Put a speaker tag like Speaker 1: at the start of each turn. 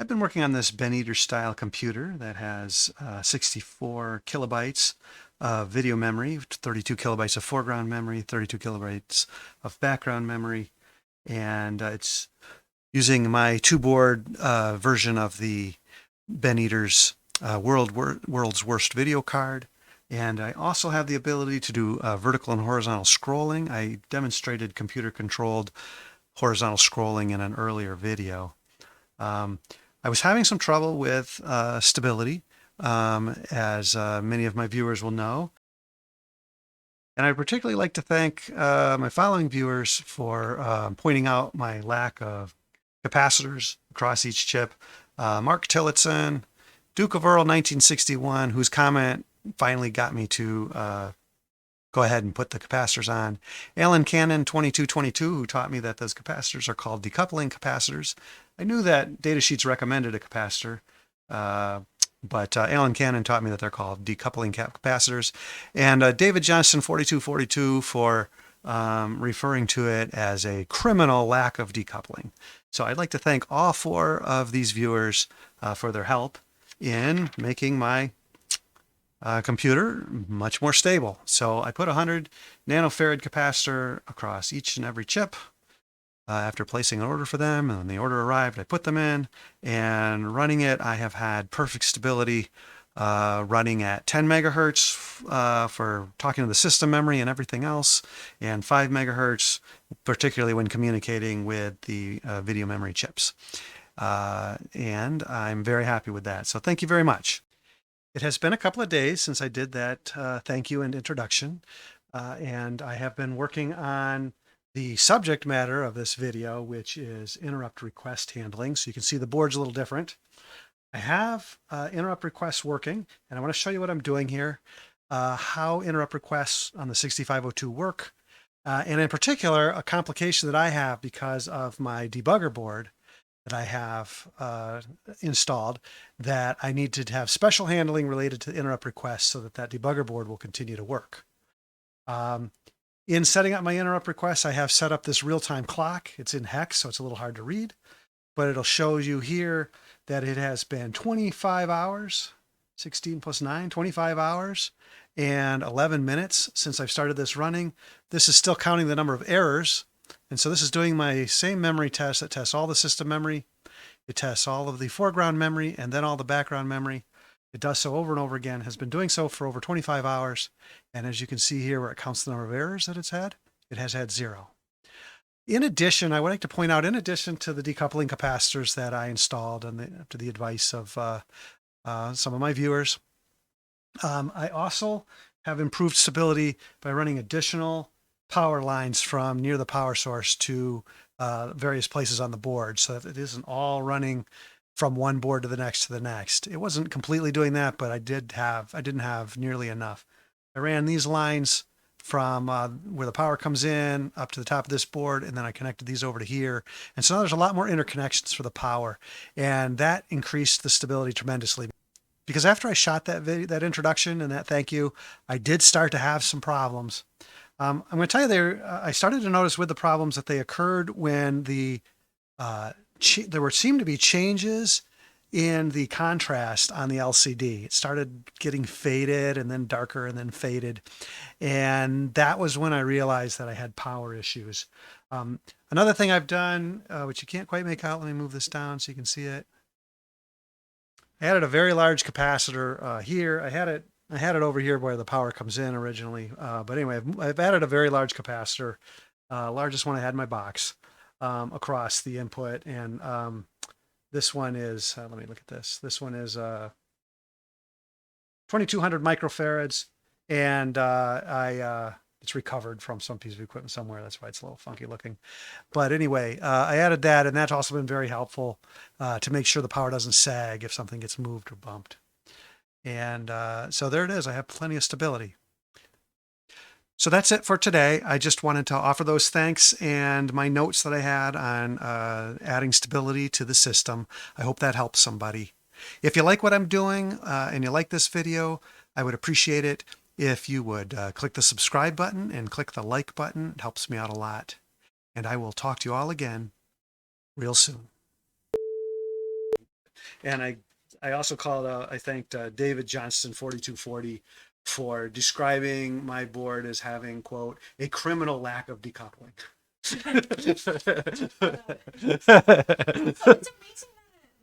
Speaker 1: I've been working on this Ben Eater-style computer that has 64 kilobytes of video memory, 32 kilobytes of foreground memory, 32 kilobytes of background memory, and it's using my two-board version of the Ben Eater's World's Worst Video card. And I also have the ability to do vertical and horizontal scrolling. I demonstrated computer-controlled horizontal scrolling in an earlier video. I was having some trouble with stability, as many of my viewers will know. And I'd particularly like to thank my following viewers for pointing out my lack of capacitors across each chip. Mark Tillotson, Duke of Earl 1961, whose comment finally got me to go ahead and put the capacitors on. Alan Cannon 2222, who taught me that those capacitors are called decoupling capacitors. I knew that datasheets recommended a capacitor, but Alan Cannon taught me that they're called decoupling capacitors. And David Johnson 4242 for referring to it as a criminal lack of decoupling. So I'd like to thank all four of these viewers for their help in making my computer much more stable. So I put a 100 nanofarad capacitor across each and every chip after placing an order for them, and when the order arrived, I put them in, and running it, I have had perfect stability, running at 10 megahertz for talking to the system memory and everything else, and 5 megahertz, particularly when communicating with the video memory chips. And I'm very happy with that. So thank you very much. It has been a couple of days since I did that thank you and introduction, and I have been working on the subject matter of this video, which is interrupt request handling. So you can see the board's a little different. I have interrupt requests working, and I want to show you what I'm doing here, how interrupt requests on the 6502 work, and in particular, a complication that I have because of my debugger board that I have installed, that I need to have special handling related to interrupt requests so that that debugger board will continue to work. In setting up my interrupt requests, I have set up this real-time clock. It's in hex, so it's a little hard to read, but it'll show you here that it has been 25 hours, 16 plus 9, 25 hours and 11 minutes since I've started this running. This is still counting the number of errors. And so this is doing my same memory test that tests all the system memory. It tests all of the foreground memory and then all the background memory. It does so over and over again, has been doing so for over 25 hours. And as you can see here where it counts the number of errors that it's had, it has had 0. In addition, I would like to point out, in addition to the decoupling capacitors that I installed after the advice of some of my viewers, I also have improved stability by running additional power lines from near the power source to various places on the board so that it isn't all running from one board to the next. It wasn't completely doing that, but I didn't have nearly enough. I ran these lines from where the power comes in up to the top of this board, and then I connected these over to here. And so now there's a lot more interconnections for the power, and that increased the stability tremendously. Because after I shot that introduction and that thank you, I did start to have some problems. I'm going to tell you I started to notice with the problems that they occurred when there seemed to be changes in the contrast on the LCD. It started getting faded and then darker and then faded. And that was when I realized that I had power issues. Another thing I've done, which you can't quite make out, let me move this down so you can see it. I added a very large capacitor here. I had it over here where the power comes in originally. But anyway, I've added a very large capacitor, largest one I had in my box, across the input. And this one is, let me look at this. This one is 2200 microfarads. And it's recovered from some piece of equipment somewhere. That's why it's a little funky looking. But anyway, I added that, and that's also been very helpful to make sure the power doesn't sag if something gets moved or bumped. And so there it is. I have plenty of stability. So that's it for today. I just wanted to offer those thanks and my notes that I had on adding stability to the system. I hope that helps somebody. If you like what I'm doing and you like this video, I would appreciate it if you would click the subscribe button and click the like button. It helps me out a lot. And I will talk to you all again real soon. And I also called out, I thanked David Johnston 4240 for describing my board as having, quote, a criminal lack of decoupling.
Speaker 2: It's amazing